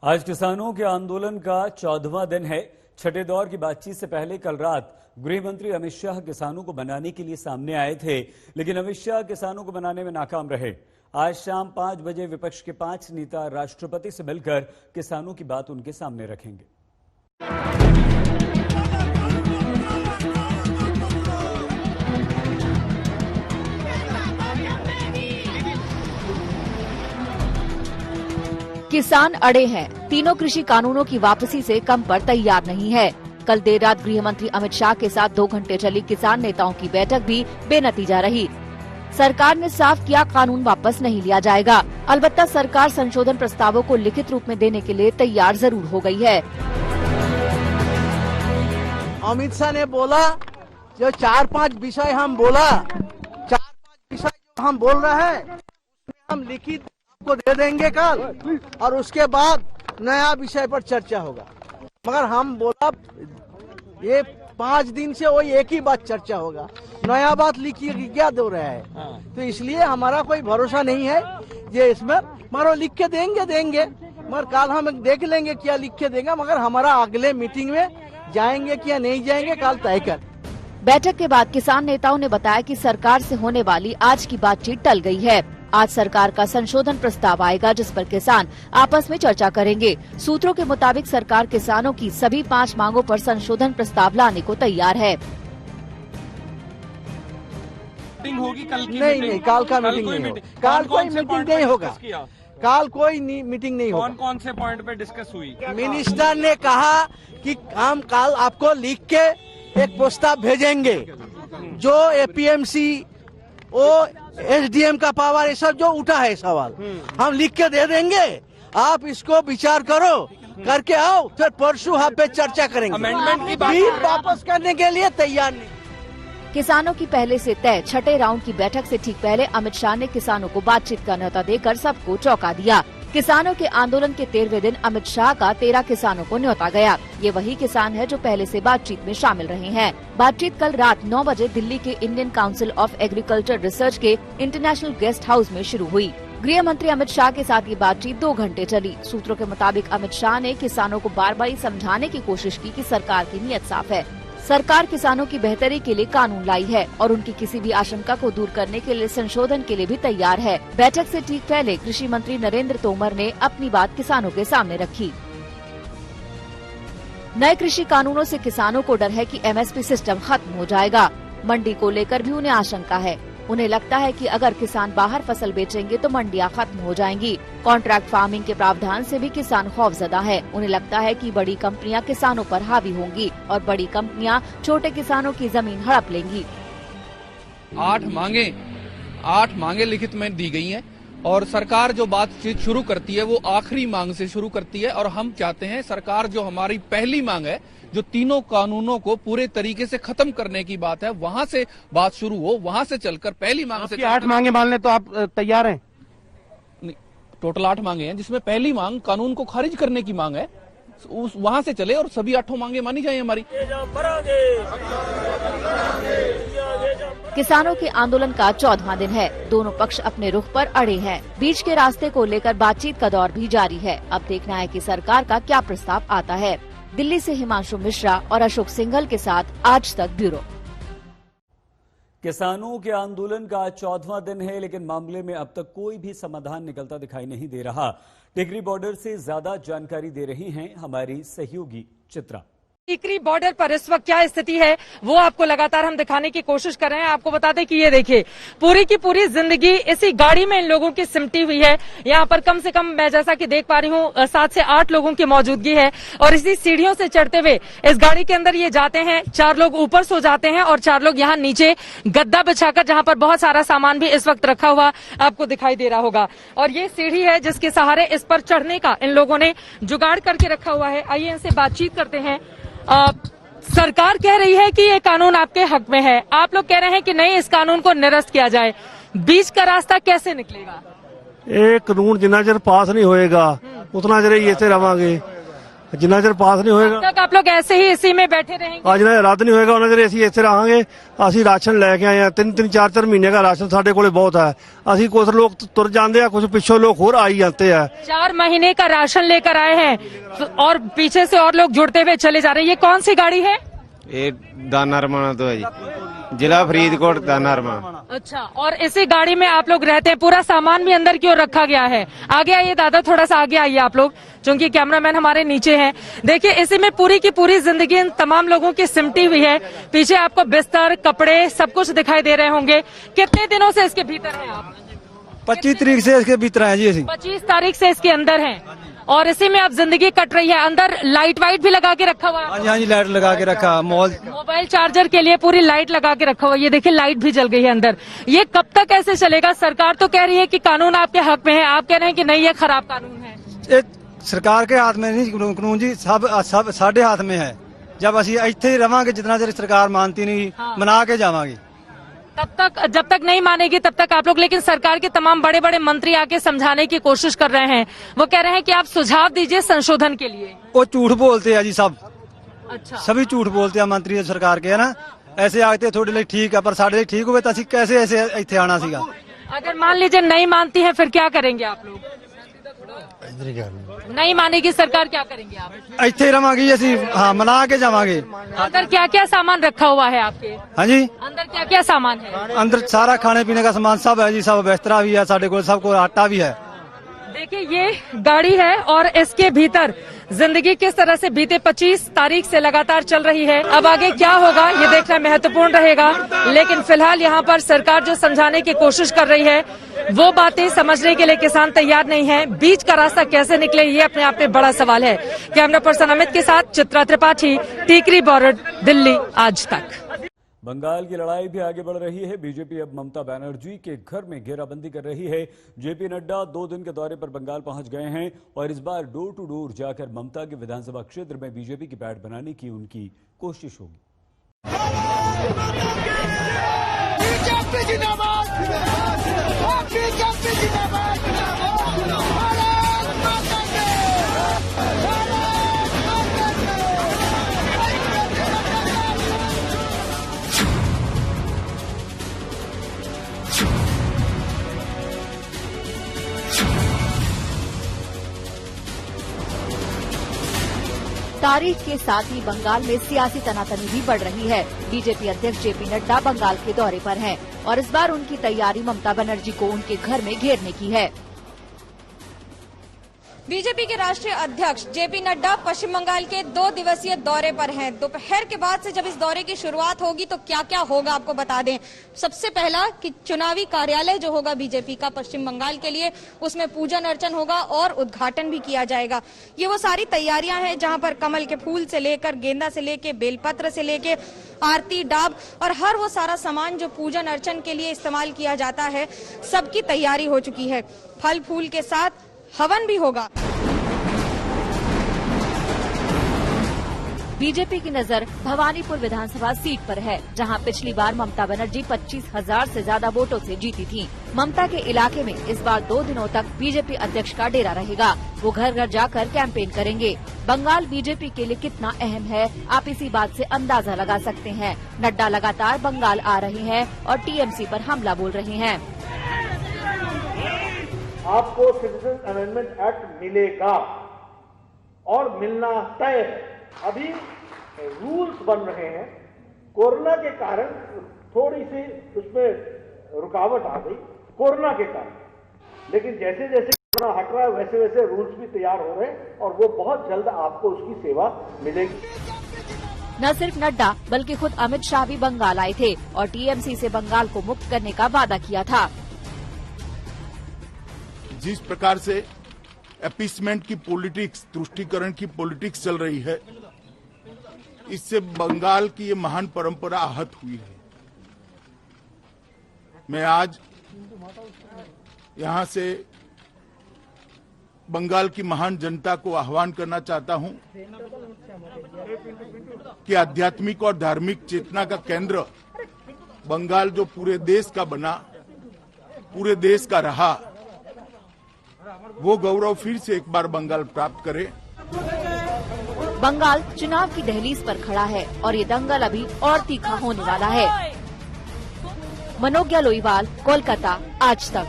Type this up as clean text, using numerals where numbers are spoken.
आज किसानों के आंदोलन का 14वां दिन है। छठे दौर की बातचीत से पहले कल रात गृह मंत्री अमित शाह किसानों को मनाने के लिए सामने आए थे, लेकिन अमित शाह किसानों को मनाने में नाकाम रहे। आज शाम 5 बजे विपक्ष के 5 नेता राष्ट्रपति से मिलकर किसानों की बात उनके सामने रखेंगे। किसान अड़े हैं, तीनों कृषि कानूनों की वापसी से कम पर तैयार नहीं है। कल देर रात गृह मंत्री अमित शाह के साथ 2 घंटे चली किसान नेताओं की बैठक भी बेनतीजा रही। सरकार ने साफ किया, कानून वापस नहीं लिया जाएगा। अलबत्ता सरकार संशोधन प्रस्तावों को लिखित रूप में देने के लिए तैयार जरूर हो गई है। अमित शाह ने बोला जो 4-5 विषय हम बोला, 4-5 विषय जो हम बोल रहे हैं उसमें हम लिखित को दे देंगे कल, और उसके बाद नया विषय पर चर्चा होगा। मगर हम बोला ये 5 दिन से वही एक ही बात चर्चा होगा, नया बात लिखिए कि क्या दो रहा है। तो इसलिए हमारा कोई भरोसा नहीं है ये इसमें, मगर लिख के देंगे मगर कल हम देख लेंगे क्या लिख के देंगे। मगर हमारा अगले मीटिंग में जाएंगे क्या नहीं जाएंगे कल तय कर। बैठक के बाद किसान नेताओं ने बताया कि सरकार से होने वाली आज की बातचीत टल गई है। आज सरकार का संशोधन प्रस्ताव आएगा जिस पर किसान आपस में चर्चा करेंगे। सूत्रों के मुताबिक सरकार किसानों की सभी 5 मांगों पर संशोधन प्रस्ताव लाने को तैयार है। होगी कल की नहीं, कल का मीटिंग नहीं होगा। कल कोई मीटिंग नहीं होगा। कल कोई मीटिंग नहीं होगा। कौन से पॉइंट पे डिस्कस हुई? मिनिस्टर ने कहा कि हम कल आपको लिख के एक प्रस्ताव भेजेंगे जो एपीएमसी वो एसडीएम का पावर ये सब जो उठा है सवाल हम लिख के दे देंगे। आप इसको विचार करो, करके आओ, फिर परसों हम पे चर्चा करेंगे। अमेंडमेंट की बात वापस करने के लिए तैयार नहीं। किसानों की पहले से तय छठे राउंड की बैठक से ठीक पहले अमित शाह ने किसानों को बातचीत का न्योता देकर सबको चौंका दिया। किसानों के आंदोलन के 13वें दिन अमित शाह का 13 किसानों को न्योता गया। ये वही किसान है जो पहले से बातचीत में शामिल रहे हैं। बातचीत कल रात 9 बजे दिल्ली के Indian council of agriculture research के इंटरनेशनल गेस्ट हाउस में शुरू हुई। गृह मंत्री अमित शाह के साथ ये बातचीत 2 घंटे चली। सूत्रों के मुताबिक अमित शाह ने किसानों को बार बार समझाने की कोशिश की कि सरकार की नीयत साफ है। सरकार किसानों की बेहतरी के लिए कानून लाई है और उनकी किसी भी आशंका को दूर करने के लिए संशोधन के लिए भी तैयार है। बैठक से ठीक पहले कृषि मंत्री नरेंद्र तोमर ने अपनी बात किसानों के सामने रखी। नए कृषि कानूनों से किसानों को डर है कि एमएसपी सिस्टम खत्म हो जाएगा। मंडी को लेकर भी उन्हें आशंका है। उन्हें लगता है कि अगर किसान बाहर फसल बेचेंगे तो मंडियां खत्म हो जाएंगी। कॉन्ट्रैक्ट फार्मिंग के प्रावधान से भी किसान खौफजदा है। उन्हें लगता है कि बड़ी कंपनियां किसानों पर हावी होंगी और बड़ी कंपनियां छोटे किसानों की जमीन हड़प लेंगी। 8 मांगे लिखित में दी गई हैं और सरकार जो बातचीत शुरू करती है वो आखिरी मांग से शुरू करती है। और हम चाहते हैं सरकार जो हमारी पहली मांग है, जो तीनों कानूनों को पूरे तरीके से खत्म करने की बात है, वहां से बात शुरू हो, वहां से चलकर पहली मांग से 8 मांगे मानने तो आप तैयार हैं? टोटल 8 मांगे हैं, जिसमें पहली मांग कानून को खारिज करने की मांग है, वहां से चले और सभी 8 मांगे मानी जाए हमारी। किसानों के आंदोलन का 14वां दिन है। दोनों पक्ष अपने रुख पर अड़े हैं। बीच के रास्ते को लेकर बातचीत का दौर भी जारी है। अब देखना है कि सरकार का क्या प्रस्ताव आता है। दिल्ली से हिमांशु मिश्रा और अशोक सिंघल के साथ आज तक ब्यूरो। किसानों के आंदोलन का 14वां दिन है, लेकिन मामले में अब तक कोई भी समाधान निकलता दिखाई नहीं दे रहा। टिकरी बॉर्डर से ज्यादा जानकारी दे रही हैं हमारी सहयोगी चित्रा। टिकरी बॉर्डर पर इस वक्त क्या स्थिति है वो आपको लगातार हम दिखाने की कोशिश कर रहे हैं। आपको बता दें कि ये देखिए पूरी की पूरी जिंदगी इसी गाड़ी में इन लोगों की सिमटी हुई है। यहाँ पर कम से कम मैं जैसा कि देख पा रही हूँ 7 से 8 लोगों की मौजूदगी है और इसी सीढ़ियों से चढ़ते हुए इस गाड़ी के अंदर ये जाते हैं। 4 लोग ऊपर सो जाते हैं और 4 लोग यहाँ नीचे गद्दा बिछाकर, जहाँ पर बहुत सारा सामान भी इस वक्त रखा हुआ आपको दिखाई दे रहा होगा। और ये सीढ़ी है जिसके सहारे इस पर चढ़ने का इन लोगों ने जुगाड़ करके रखा हुआ है। आइए इनसे बातचीत करते हैं। सरकार कह रही है कि ये कानून आपके हक में है, आप लोग कह रहे हैं कि नहीं, इस कानून को निरस्त किया जाए। बीच का रास्ता कैसे निकलेगा? ये कानून जितना चर पास नहीं होएगा उतना चर ये रवांगे। जिन्ना चर पास नहीं होएगा तक आप लोग ऐसे ही इसी में बैठे रहेंगे? आज ना ਰੱਦ नहीं होएगा ਉਹਨਾਂ ਚਿਰ ਅਸੀਂ ਇੱਥੇ ਰਹਾਂਗੇ। ਅਸੀਂ ਰਾਸ਼ਨ ਲੈ ਕੇ ਆਏ ਆ 3-4 ਮਹੀਨੇ ਦਾ ਰਾਸ਼ਨ ਸਾਡੇ ਕੋਲੇ ਬਹੁਤ ਹੈ। ਅਸੀਂ ਕੁਝ ਲੋਕ ਤੁਰ ਜਾਂਦੇ ਆ, ਕੁਝ ਪਿੱਛੋਂ ਲੋਕ ਹੋਰ ਆਈ ਜਾਂਦੇ ਆ। 4 महीने का राशन लेकर आए हैं और पीछे से और लोग जुड़ते हुए चले जा रहे हैं। ये कौन सी गाड़ी है? ये दाना रमाना तो है जी, जिला फरीदकोट दाना रमाना। अच्छा, और इसी गाड़ी में आप लोग रहते हैं? पूरा सामान भी अंदर की ओर रखा गया है। आगे आइए दादा, थोड़ा सा आगे आइए आप लोग, क्योंकि कैमरामैन हमारे नीचे हैं। देखिए, इसी में पूरी की पूरी जिंदगी इन तमाम लोगों की सिमटी हुई है। पीछे आपको बिस्तर, कपड़े सब कुछ दिखाई दे रहे होंगे। कितने दिनों से इसके भीतर हैं आप? 25 तारीख से इसके भीतर है जी। ਅਸੀਂ 25 तारीख से इसके अंदर हैं और इसी में अब जिंदगी कट रही है। अंदर लाइट वाइट भी लगा के रखा हुआ है? हाँ जी, लाइट लगा के रखा। मोबाइल चार्जर के लिए पूरी लाइट लगा के रखा हुआ है। ये देखिए, लाइट भी जल गई है अंदर। ये कब तक ऐसे चलेगा? सरकार तो कह रही है कि कानून आपके हक में है, आप कह रहे हैं कि नहीं, ये खराब कानून है। ये सरकार के हाथ में नहीं कानून जी, सब साढ़े हाथ में है। जब ਅਸੀਂ ਇੱਥੇ ही रवांगे, जितना देर सरकार मानती नहीं, मना के जावांगे। तब तक, जब तक नहीं मानेगी तब तक आप लोग, लेकिन सरकार के तमाम बड़े बड़े मंत्री आके समझाने की कोशिश कर रहे हैं। वो कह रहे हैं कि आप सुझाव दीजिए संशोधन के लिए। वो झूठ बोलते हैं जी सब। अच्छा, सभी झूठ बोलते हैं मंत्री सरकार के, है ना। ऐसे आते थोड़े लिए ठीक है, पर साढ़े लिए ठीक हुए तो ਅਸੀਂ कैसे ऐसे ਇੱਥੇ आना ਸੀਗਾ। अगर मान लीजिए नहीं मानती है, फिर क्या करेंगे आप लोग? नहीं मानेगी सरकार, क्या करेंगे आप? ਇੱਥੇ ही रवांगे जी ਅਸੀਂ। हाँ, मना के जावांगे। अंदर क्या क्या सामान रखा हुआ है आपके? हाँ जी, अंदर क्या क्या सामान है? अंदर सारा खाने पीने का सामान सब है जी। सब बिस्तरा भी है साढ़े को, सबको आटा भी है। देखिए, ये गाड़ी है और इसके भीतर जिंदगी किस तरह से बीते 25 तारीख से लगातार चल रही है। अब आगे क्या होगा ये देखना महत्वपूर्ण रहेगा, लेकिन फिलहाल यहाँ पर सरकार जो समझाने की कोशिश कर रही है वो बातें समझने के लिए किसान तैयार नहीं है। बीच का रास्ता कैसे निकले, ये अपने आप में बड़ा सवाल है। कैमरा पर्सन अमित के साथ चित्रा त्रिपाठी, टीकरी बॉर्डर, दिल्ली आज तक। बंगाल की लड़ाई भी आगे बढ़ रही है। बीजेपी अब ममता बनर्जी के घर में घेराबंदी कर रही है। जेपी नड्डा 2 दिन के दौरे पर बंगाल पहुंच गए हैं और इस बार डोर टू डोर जाकर ममता के विधानसभा क्षेत्र में बीजेपी की पैठ बनाने की उनकी कोशिश होगी। तारीख के साथ ही बंगाल में सियासी तनातनी भी बढ़ रही है। बीजेपी अध्यक्ष जेपी नड्डा बंगाल के दौरे पर हैं और इस बार उनकी तैयारी ममता बनर्जी को उनके घर में घेरने की है। बीजेपी के राष्ट्रीय अध्यक्ष जेपी नड्डा पश्चिम बंगाल के 2 दिवसीय दौरे पर हैं। दोपहर के बाद से जब इस दौरे की शुरुआत होगी तो क्या क्या होगा आपको बता दें। सबसे पहला कि चुनावी कार्यालय जो होगा बीजेपी का पश्चिम बंगाल के लिए, उसमें पूजन अर्चन होगा और उद्घाटन भी किया जाएगा। ये वो सारी तैयारियां हैं जहां पर कमल के फूल से लेकर, गेंदा से लेकर, बेलपत्र से लेकर, आरती डाब और हर वो सारा सामान जो पूजन अर्चन के लिए इस्तेमाल किया जाता है, सबकी तैयारी हो चुकी है। फल फूल के साथ हवन भी होगा। बीजेपी की नजर भवानीपुर विधानसभा सीट पर है, जहां पिछली बार ममता बनर्जी 25,000 से ज्यादा वोटों से जीती थीं। ममता के इलाके में इस बार 2 दिनों तक बीजेपी अध्यक्ष का डेरा रहेगा। वो घर घर जाकर कैंपेन करेंगे। बंगाल बीजेपी के लिए कितना अहम है, आप इसी बात से अंदाजा लगा सकते हैं। नड्डा लगातार बंगाल आ रहे हैं और टीएमसी पर हमला बोल रहे हैं। आपको सिटीजन अमेंडमेंट एक्ट मिलेगा और मिलना तय है। अभी रूल्स बन रहे हैं। कोरोना के कारण थोड़ी सी उसमें रुकावट आ गई, कोरोना के कारण, लेकिन जैसे जैसे कोरोना हट रहा है वैसे वैसे रूल्स भी तैयार हो रहे हैं और वो बहुत जल्द आपको उसकी सेवा मिलेगी। न सिर्फ नड्डा बल्कि खुद अमित शाह भी बंगाल आए थे और टीएमसी से बंगाल को मुक्त करने का वादा किया था। जिस प्रकार से अपीसमेंट की पॉलिटिक्स, तुष्टीकरण की पॉलिटिक्स चल रही है, इससे बंगाल की ये महान परंपरा आहत हुई है। मैं आज यहां से बंगाल की महान जनता को आह्वान करना चाहता हूं कि आध्यात्मिक और धार्मिक चेतना का केंद्र बंगाल जो पूरे देश का बना, पूरे देश का रहा, वो गौरव फिर से एक बार बंगाल प्राप्त करे। बंगाल चुनाव की दहलीज पर खड़ा है और ये दंगल अभी और तीखा होने वाला है। मनोज्ञा लोईवाल, कोलकाता, आज तक।